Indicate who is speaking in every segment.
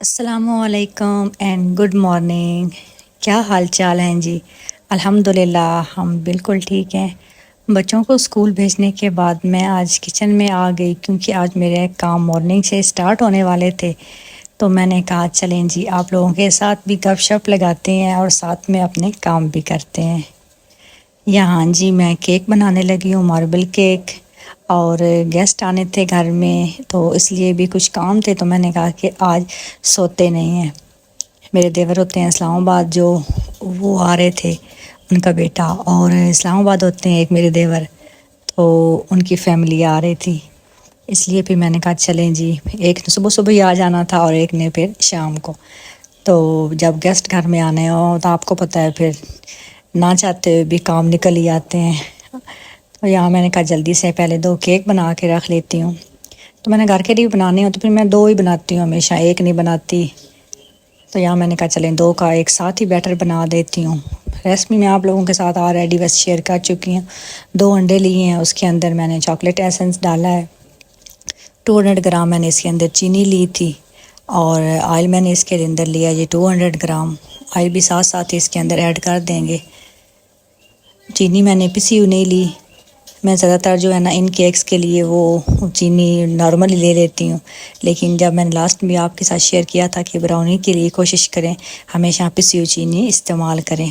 Speaker 1: السلام علیکم and good morning. کیا حال چال ہیں جی؟ الحمدللہ ہم بالکل ٹھیک ہیں. بچوں کو اسکول بھیجنے کے بعد میں آج کچن میں آ گئی کیونکہ آج میرے کام مارننگ سے اسٹارٹ ہونے والے تھے. تو میں نے کہا چلیں جی آپ لوگوں کے ساتھ بھی گپ شپ لگاتے ہیں اور ساتھ میں اپنے کام بھی کرتے ہیں. یہاں جی میں کیک بنانے لگی ہوں، ماربل کیک. اور گیسٹ آنے تھے گھر میں تو اس لیے بھی کچھ کام تھے، تو میں نے کہا کہ آج سوتے نہیں ہیں. میرے دیور ہوتے ہیں اسلام آباد، جو وہ آ رہے تھے، ان کا بیٹا، اور اسلام آباد ہوتے ہیں ایک میرے دیور، تو ان کی فیملی آ رہی تھی. اس لیے پھر میں نے کہا چلیں جی، ایک نے صبح صبح ہی آ جانا تھا اور ایک نے پھر شام کو. تو جب گیسٹ گھر میں آنے ہو تو آپ کو پتہ ہے پھر نہ چاہتے ہوئے بھی کام نکل ہی آتے ہیں. تو یہاں میں نے کہا جلدی سے پہلے 2 کیک بنا کے رکھ لیتی ہوں. تو میں نے گھر کے لیے بنانے ہوں تو پھر میں 2 ہی بناتی ہوں، ہمیشہ ایک نہیں بناتی. تو یہاں میں نے کہا چلیں 2 کا ایک ساتھ ہی بیٹر بنا دیتی ہوں. ریسپی میں آپ لوگوں کے ساتھ آلریڈی بس شیئر کر چکی ہوں. 2 انڈے لیے ہیں، اس کے اندر میں نے چاکلیٹ ایسنس ڈالا ہے. 200 گرام میں نے اس کے اندر چینی لی تھی، اور آئل میں نے اس کے اندر لیا یہ 200 گرام. آئل بھی ساتھ ساتھ ہی اس کے اندر ایڈ کر دیں گے. چینی میں نے پسی ہوئی نہیں لی. میں زیادہ تر جو ہے نا ان کیکس کے لیے وہ چینی نارملی لے لیتی ہوں، لیکن جب میں نے لاسٹ میں آپ کے ساتھ شیئر کیا تھا کہ براؤنی کے لیے کوشش کریں ہمیشہ پسی ہوئی چینی استعمال کریں.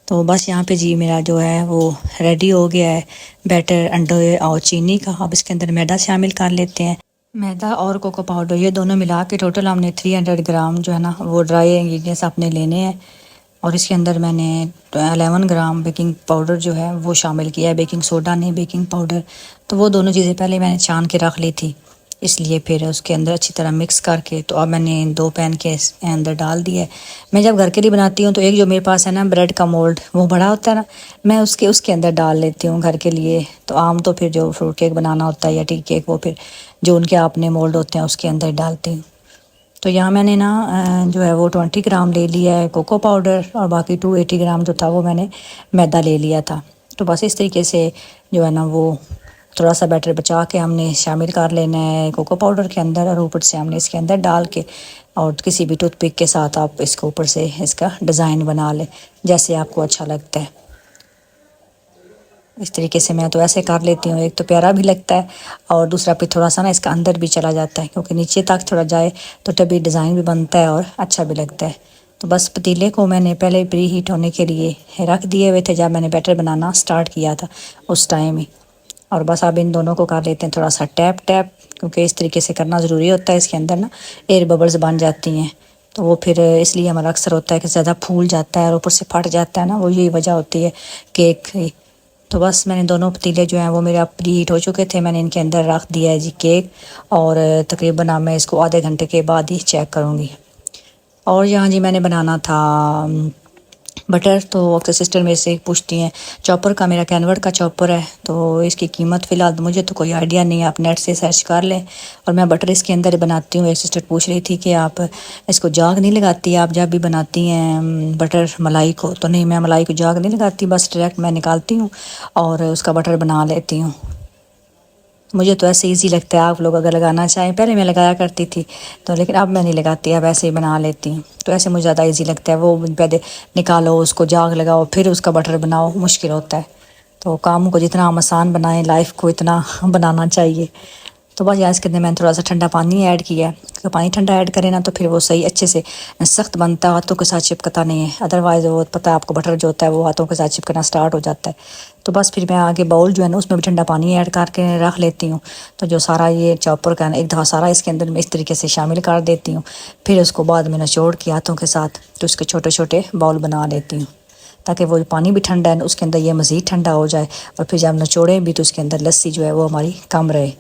Speaker 1: تو بس یہاں پہ جی میرا جو ہے وہ ریڈی ہو گیا ہے بیٹر انڈے اور چینی کا. اب اس کے اندر میدا شامل کر لیتے ہیں. میدا اور کوکو پاؤڈر یہ دونوں ملا کے ٹوٹل ہم نے 300 گرام جو ہے نا وہ ڈرائی انگریڈینٹس اپنے لینے ہیں. اور اس کے اندر میں نے 11 گرام بیکنگ پاؤڈر جو ہے وہ شامل کیا ہے، بیکنگ سوڈا نہیں بیکنگ پاؤڈر. تو وہ دونوں چیزیں پہلے میں نے چھان کے رکھ لی تھی، اس لیے پھر اس کے اندر اچھی طرح مکس کر کے تو اب میں نے 2 پین کے اندر ڈال دیا ہے. میں جب گھر کے لیے بناتی ہوں تو ایک جو میرے پاس ہے نا بریڈ کا مولڈ وہ بڑا ہوتا ہے نا، میں اس کے اندر ڈال لیتی ہوں گھر کے لیے. تو عام تو پھر جو فروٹ کیک بنانا ہوتا ہے یا ٹی کیک وہ پھر جو ان کے اپنے مولڈ ہوتے ہیں اس کے اندر ڈالتی ہوں. تو یہاں میں نے نا جو ہے وہ 20 گرام لے لیا ہے کوکو پاؤڈر، اور باقی 280 گرام جو تھا وہ میں نے میدا لے لیا تھا. تو بس اس طریقے سے جو ہے نا وہ تھوڑا سا بیٹر بچا کے ہم نے شامل کر لینا ہے کوکو پاؤڈر کے اندر، اور اوپر سے ہم نے اس کے اندر ڈال کے اور کسی بھی ٹوتھ پک کے ساتھ آپ اس کو اوپر سے اس کا ڈیزائن بنا لیں جیسے آپ کو اچھا لگتا ہے. اس طریقے سے میں تو ایسے کر لیتی ہوں، ایک تو پیارا بھی لگتا ہے اور دوسرا پھر تھوڑا سا نا اس کا اندر بھی چلا جاتا ہے کیونکہ نیچے تک تھوڑا جائے تو تبھی ڈیزائن بھی بنتا ہے اور اچھا بھی لگتا ہے. تو بس پتیلے کو میں نے پہلے پری ہیٹ ہونے کے لیے رکھ دیے ہوئے تھے جب میں نے بیٹر بنانا سٹارٹ کیا تھا اس ٹائم ہی. اور بس اب ان دونوں کو کر لیتے ہیں تھوڑا سا ٹیپ ٹیپ، کیونکہ اس طریقے سے کرنا ضروری ہوتا ہے. اس کے اندر نا ایئر ببلز بن جاتی ہیں تو وہ پھر اس لیے ہمارا اکثر ہوتا ہے کہ زیادہ پھول جاتا ہے اور اوپر سے پھٹ جاتا ہے نا، وہ یہی وجہ ہوتی ہے کیک کی. تو بس میں نے دونوں پتیلے جو ہیں وہ میرے اب پری ہیٹ ہو چکے تھے، میں نے ان کے اندر رکھ دیا ہے جی کیک، اور تقریباً اب میں اس کو آدھے گھنٹے کے بعد ہی چیک کروں گی. اور یہاں جی میں نے بنانا تھا بٹر. تو اکثر سسٹر میرے سے پوچھتی ہیں چاپر کا، میرا کینورڈ کا چاپر ہے تو اس کی قیمت فی الحال مجھے تو کوئی آئیڈیا نہیں ہے، آپ نیٹ سے سرچ کر لیں. اور میں بٹر اس کے اندر بناتی ہوں. ایک سسٹر پوچھ رہی تھی کہ آپ اس کو جاگ نہیں لگاتی آپ جب بھی بناتی ہیں بٹر ملائی کو؟ تو نہیں، میں ملائی کو جاگ نہیں لگاتی، بس ڈائریکٹ میں نکالتی ہوں اور اس کا بٹر بنا لیتی ہوں. مجھے تو ایسے ایزی لگتا ہے، آپ لوگ اگر لگانا چاہیں. پہلے میں لگایا کرتی تھی تو لیکن اب میں نہیں لگاتی، اب ایسے ہی بنا لیتی ہوں. تو ایسے مجھے زیادہ ایزی لگتا ہے. وہ پہلے نکالو اس کو جاگ لگاؤ پھر اس کا بٹر بناؤ، مشکل ہوتا ہے. تو کام کو جتنا ہم آسان بنائیں لائف کو اتنا بنانا چاہیے. تو بس یہاں اس کے اندر میں نے تھوڑا سا ٹھنڈا پانی ایڈ کیا ہے. تو پانی ٹھنڈا ایڈ کریں نا تو پھر وہ صحیح اچھے سے سخت بنتا ہے، ہاتھوں کے ساتھ چپکتا نہیں ہے. ادروائز وہ پتہ ہے آپ کو بٹر جو ہوتا ہے وہ ہاتھوں کے ساتھ چپکنا سٹارٹ ہو جاتا ہے. تو بس پھر میں آگے باؤل جو ہے نا اس میں بھی ٹھنڈا پانی ایڈ کر کے رکھ لیتی ہوں. تو جو سارا یہ چاپر کا ایک دفعہ سارا اس کے اندر میں اس طریقے سے شامل کر دیتی ہوں. پھر اس کو بعد میں نچوڑ کے ہاتھوں کے ساتھ تو اس کے چھوٹے چھوٹے باؤل بنا لیتی ہوں تاکہ وہ پانی بھی ٹھنڈا ہے اس کے اندر یہ مزید ٹھنڈا ہو جائے. اور پھر جب نچوڑیں بھی تو اس کے اندر لسی جو ہے وہ ہماری کم رہے.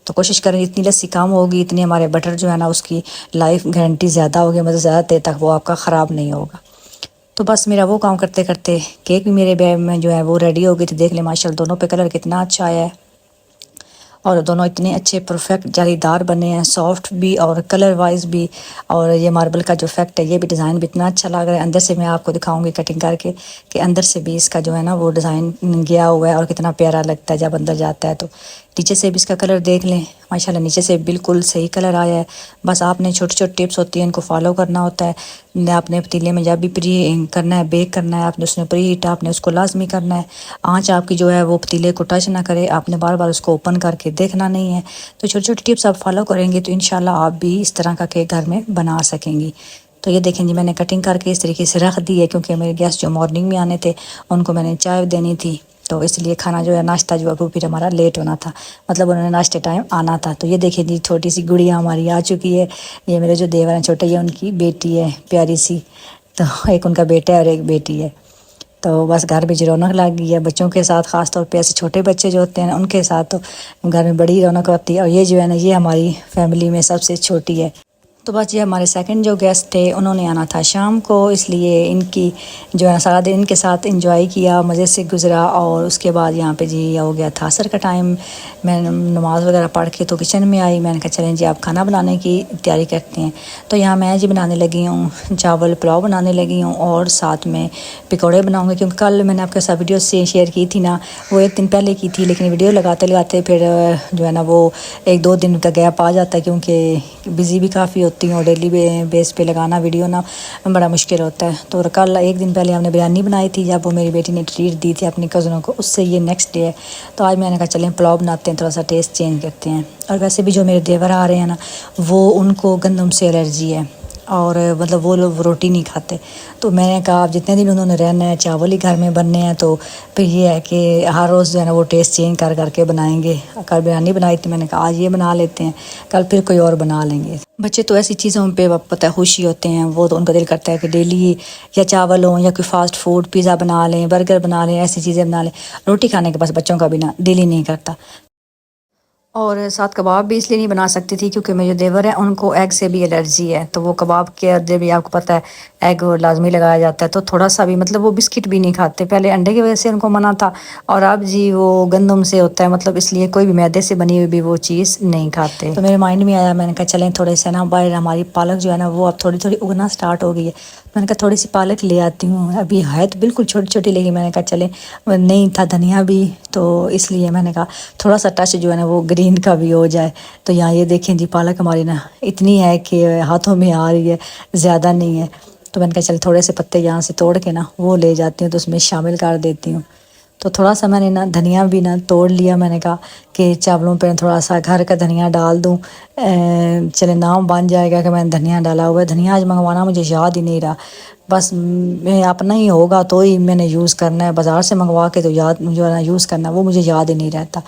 Speaker 1: تو کوشش کریں جتنی لسی کم ہوگی اتنی ہمارے بٹر جو ہے نا اس کی لائف گارنٹی زیادہ ہوگی، مطلب زیادہ دیر تک وہ آپ کا خراب نہیں ہوگا. تو بس میرا وہ کام کرتے کرتے کیک بھی میرے بیگ میں جو ہے وہ ریڈی ہو گئی تھی. دیکھ لیں ماشاء اللہ دونوں پہ کلر کتنا اچھا آیا ہے، اور دونوں اتنے اچھے پرفیکٹ جالی دار بنے ہیں، سافٹ بھی اور کلر وائز بھی. اور یہ ماربل کا جو افیکٹ ہے یہ بھی ڈیزائن بھی اتنا اچھا لگ رہا ہے. اندر سے میں آپ کو دکھاؤں گی کٹنگ کر کے کہ اندر سے بھی اس کا جو ہے نا وہ ڈیزائن گیا ہوا ہے اور کتنا پیارا لگتا ہے جب اندر جاتا ہے. تو نیچے سے بھی اس کا کلر دیکھ لیں ماشاءاللہ، نیچے سے بالکل صحیح کلر آیا ہے۔ بس آپ نے چھوٹی چھوٹی ٹپس ہوتی ہیں ان کو فالو کرنا ہوتا ہے۔ آپ نے پتیلے میں جب بھی پری کرنا ہے، بیک کرنا ہے، آپ نے اس میں پری ہیٹ آپ نے اس کو لازمی کرنا ہے۔ آنچ آپ کی جو ہے وہ پتیلے کو ٹچ نہ کرے، آپ نے بار بار اس کو اوپن کر کے دیکھنا نہیں ہے۔ تو چھوٹی چھوٹی ٹپس آپ فالو کریں گے تو انشاءاللہ آپ بھی اس طرح کا کیک گھر میں بنا سکیں گی۔ تو یہ دیکھیں جی، میں نے کٹنگ کر کے اس طریقے سے رکھ دی ہے کیونکہ میرے گیسٹ جو مارننگ میں آنے تھے ان کو میں نے چائے دینی تھی، تو اس لیے کھانا جو ہے ناشتہ جو ہے وہ پھر ہمارا لیٹ ہونا تھا، مطلب انہوں نے ناشتے ٹائم آنا تھا۔ تو یہ دیکھیں جی، چھوٹی سی گڑیا ہماری آ چکی ہے۔ یہ میرے جو دیور ہیں چھوٹے، یہ ان کی بیٹی ہے پیاری سی، تو ایک ان کا بیٹا ہے اور ایک بیٹی ہے۔ تو بس گھر میں رونق لگ گئی ہے بچوں کے ساتھ، خاص طور پہ ایسے چھوٹے بچے جو ہوتے ہیں ان کے ساتھ تو گھر میں بڑی رونق ہوتی ہے۔ اور یہ جو ہے نا، یہ ہماری فیملی میں سب سے چھوٹی ہے۔ تو بس یہ ہمارے سیکنڈ جو گیسٹ تھے انہوں نے آنا تھا شام کو، اس لیے ان کی جو ہے سارا دن ان کے ساتھ انجوائے کیا، مزے سے گزرا۔ اور اس کے بعد یہاں پہ جی ہو گیا تھا عصر کا ٹائم، میں نماز وغیرہ پڑھ کے تو کچن میں آئی، میں نے کہا چلیں جی آپ کھانا بنانے کی تیاری کرتے ہیں۔ تو یہاں میں جی بنانے لگی ہوں چاول پلاؤ بنانے لگی ہوں، اور ساتھ میں پکوڑے بناؤں گی، کیونکہ کل میں نے آپ کے ساتھ ویڈیو سے شیئر کی تھی نا، وہ ایک دن پہلے کی تھی، لیکن ویڈیو لگاتے لگاتے پھر جو ہے نا وہ ایک دو دن کا گیپ آ جاتا ہے، کیونکہ بزی بھی کافی ہوتی ہوں اور ڈیلی بیس پہ لگانا ویڈیو نا بڑا مشکل ہوتا ہے۔ تو کل ایک دن پہلے ہم نے بریانی بنائی تھی جب وہ میری بیٹی نے ٹریٹ دی تھی اپنی کزنوں کو، اس سے یہ نیکسٹ ڈے ہے۔ تو آج میں نے کہا چلیں پلاؤ بناتے ہیں، تھوڑا سا ٹیسٹ چینج کرتے ہیں۔ اور ویسے بھی جو میرے دیور آ رہے ہیں نا، وہ ان کو گندم سے الرجی ہے، اور مطلب وہ لوگ روٹی نہیں کھاتے۔ تو میں نے کہا اب جتنے دن انہوں نے رہنا ہے چاول ہی گھر میں بننے ہیں، تو پھر یہ ہے کہ ہر روز جو ہے نا وہ ٹیسٹ چینج کر کر کے بنائیں گے۔ کل بریانی بنائی تھی، میں نے کہا آج یہ بنا لیتے ہیں، کل پھر کوئی اور بنا لیں گے۔ بچے تو ایسی چیزوں پہ پتہ خوشی ہوتے ہیں، وہ تو ان کا دل کرتا ہے کہ ڈیلی یا چاول ہوں یا کوئی فاسٹ فوڈ پیزا بنا لیں، برگر بنا لیں، ایسی چیزیں بنا لیں۔ روٹی کھانے کے بس بچوں کا بھی نا دل ہی نہیں کرتا۔ اور ساتھ کباب بھی اس لیے نہیں بنا سکتی تھی کیونکہ میرے دیور ہیں ان کو ایگ سے بھی الرجی ہے، تو وہ کباب کے اندر بھی آپ کو پتہ ہے ایگ لازمی لگایا جاتا ہے، تو تھوڑا سا بھی مطلب وہ بسکٹ بھی نہیں کھاتے۔ پہلے انڈے کی وجہ سے ان کو منع تھا، اور اب جی وہ گندم سے ہوتا ہے، مطلب اس لیے کوئی بھی میدے سے بنی ہوئی بھی وہ چیز نہیں کھاتے۔ تو میرے مائنڈ میں آیا، میں نے کہا چلیں تھوڑے سے نا باہر ہماری پالک جو ہے نا وہ اب تھوڑی تھوڑی اگنا سٹارٹ ہو گئی ہے، میں نے کہا تھوڑی سی پالک لے آتی ہوں، ابھی ہے تو بالکل چھوٹی چھوٹی، لیکن میں نے کہا چلیں، نہیں تھا دھنیا بھی، تو اس لیے میں نے کہا تھوڑا سا ٹچ جو ہے نا وہ گرین کا بھی ہو جائے۔ تو یہاں یہ دیکھیں جی پالک ہماری نا اتنی ہے کہ ہاتھوں میں آ رہی ہے، زیادہ نہیں ہے۔ تو میں نے کہا چل تھوڑے سے پتے یہاں سے توڑ کے نا وہ لے جاتی ہوں، تو اس میں شامل کر دیتی ہوں۔ تو تھوڑا سا میں نے نا دھنیا بھی نا توڑ لیا، میں نے کہا کہ چاولوں پہ تھوڑا سا گھر کا دھنیا ڈال دوں، چلے نام بن جائے گا کہ میں نے دھنیا ڈالا ہوا ہے۔ دھنیا آج منگوانا مجھے یاد ہی نہیں رہا، بس میں اپنا ہی ہوگا تو ہی میں نے یوز کرنا ہے، بازار سے منگوا کے تو یاد جو ہے نا یوز کرنا وہ مجھے یاد ہی نہیں رہتا۔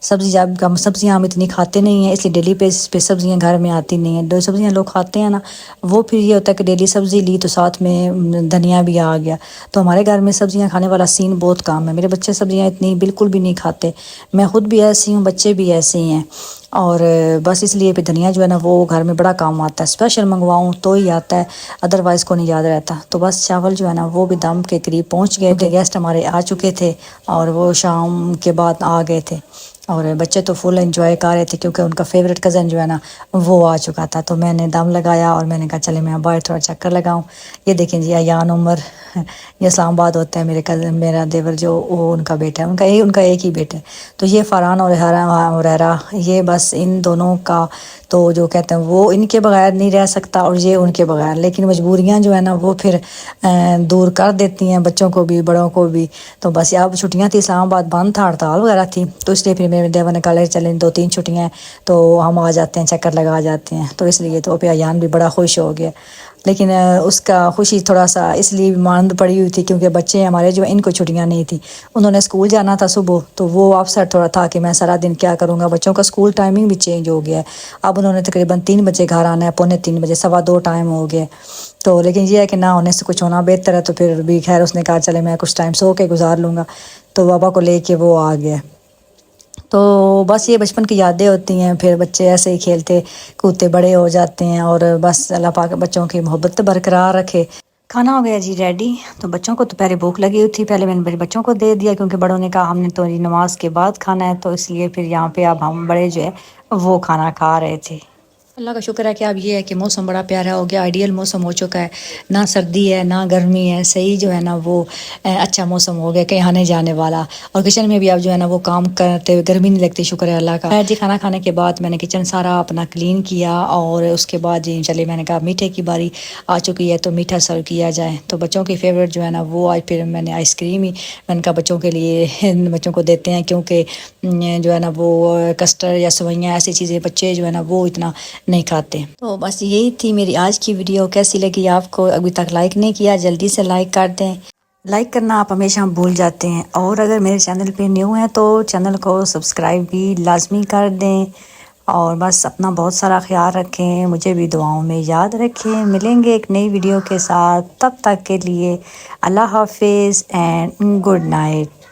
Speaker 1: سبزیاں ہم اتنی کھاتے نہیں ہیں، اس لیے ڈیلی بیسس پہ سبزیاں گھر میں آتی نہیں ہیں۔ دو سبزیاں لوگ کھاتے ہیں نا، وہ پھر یہ ہوتا ہے کہ ڈیلی سبزی لی تو ساتھ میں دھنیا بھی آ گیا۔ تو ہمارے گھر میں سبزیاں کھانے والا سین بہت کم ہے، میرے بچے سبزیاں اتنی بالکل بھی نہیں کھاتے، میں خود بھی ایسی ہوں، بچے بھی ایسے ہی ہیں۔ اور بس اس لیے پہ دھنیا جو ہے نا وہ گھر میں بڑا کام آتا ہے، اسپیشل منگواؤں تو ہی آتا ہے، ادروائز کو نہیں یاد رہتا۔ تو بس چاول جو ہے نا وہ بھی دم کے قریب پہنچ گئے تھے، گیسٹ ہمارے آ چکے تھے اور وہ شام کے بعد آ گئے تھے، اور بچے تو فل انجوائے کر رہے تھے کیونکہ ان کا فیوریٹ کزن جو ہے نا وہ آ چکا تھا۔ تو میں نے دم لگایا اور میں نے کہا چلے میں باہر تھوڑا چکر لگاؤں۔ یہ دیکھیں جی ایان عمر، یہ اسلام آباد ہوتا ہے، میرے کزن میرا دیور جو وہ ان کا بیٹا ہے، ان کا ایک ہی بیٹا ہے۔ تو یہ فرحان اور حریرہ، یہ بس ان دونوں کا تو جو کہتے ہیں وہ ان کے بغیر نہیں رہ سکتا اور یہ ان کے بغیر، لیکن مجبوریاں جو ہے نا وہ پھر دور کر دیتی ہیں بچوں کو بھی بڑوں کو بھی۔ تو بس اب چھٹیاں تھی، اسلام آباد بند تھا، ہڑتال وغیرہ تھی، تو اس لیے پھر میرے دیور نے کہا چلیں 2-3 چھٹیاں ہیں تو ہم آ جاتے ہیں، چکر لگا جاتے ہیں۔ تو اس لیے تو پہ ایان بھی بڑا خوش ہو گیا، لیکن اس کا خوشی تھوڑا سا اس لیے ماند پڑی ہوئی تھی کیونکہ بچے ہمارے جو ان کو چھٹیاں نہیں تھیں، انہوں نے اسکول جانا تھا صبح، تو وہ اپسیٹ تھوڑا تھا کہ میں سارا دن کیا کروں گا، بچوں کا اسکول ٹائمنگ بھی چینج ہو گیا ہے، اب انہوں نے تقریباً 3 بجے گھر آنا ہے، 1:45 2:15 ٹائم ہو گیا۔ تو لیکن یہ ہے کہ نہ ہونے سے کچھ ہونا بہتر ہے، تو پھر بھی خیر اس نے کہا چلے میں کچھ ٹائم سو کے گزار لوں گا، تو بابا کو لے کے وہ آ گیا۔ تو بس یہ بچپن کی یادیں ہوتی ہیں، پھر بچے ایسے ہی کھیلتے کودتے بڑے ہو جاتے ہیں، اور بس اللہ پاک بچوں کی محبت برقرار رکھے۔ کھانا ہو گیا جی ریڈی، تو بچوں کو تو پہلے بھوک لگی ہوئی تھی، پہلے میں نے بچوں کو دے دیا کیونکہ بڑوں نے کہا ہم نے تو نماز کے بعد کھانا ہے، تو اس لیے پھر یہاں پہ اب ہم بڑے جو ہے وہ کھانا کھا رہے تھے۔ اللہ کا شکر ہے کہ اب یہ ہے کہ موسم بڑا پیارا ہو گیا، آئیڈیل موسم ہو چکا ہے، نہ سردی ہے نہ گرمی ہے، صحیح جو ہے نا وہ اچھا موسم ہو گیا، کہیں آنے جانے والا، اور کچن میں بھی اب جو ہے نا وہ کام کرتے ہوئے گرمی نہیں لگتی، شکر ہے اللہ کا۔ جی کھانا کھانے کے بعد میں نے کچن سارا اپنا کلین کیا، اور اس کے بعد جی چلے میں نے کہا میٹھے کی باری آ چکی ہے تو میٹھا سرو کیا جائے، تو بچوں کی فیوریٹ جو ہے نا وہ آج پھر میں نے آئس کریم ہی میں نے کہا بچوں کے لیے بچوں کو دیتے ہیں، کیونکہ جو ہے نا وہ کسٹرڈ یا سوئیاں ایسی چیزیں بچے جو ہے نا وہ اتنا نہیں کھاتے۔ تو بس یہی تھی میری آج کی ویڈیو، کیسی لگی آپ کو؟ ابھی تک لائک نہیں کیا جلدی سے لائک کر دیں، لائک کرنا آپ ہمیشہ بھول جاتے ہیں، اور اگر میرے چینل پہ نیو ہیں تو چینل کو سبسکرائب بھی لازمی کر دیں، اور بس اپنا بہت سارا خیال رکھیں، مجھے بھی دعاؤں میں یاد رکھیں۔ ملیں گے ایک نئی ویڈیو کے ساتھ، تب تک کے لیے اللہ حافظ اینڈ گڈ نائٹ۔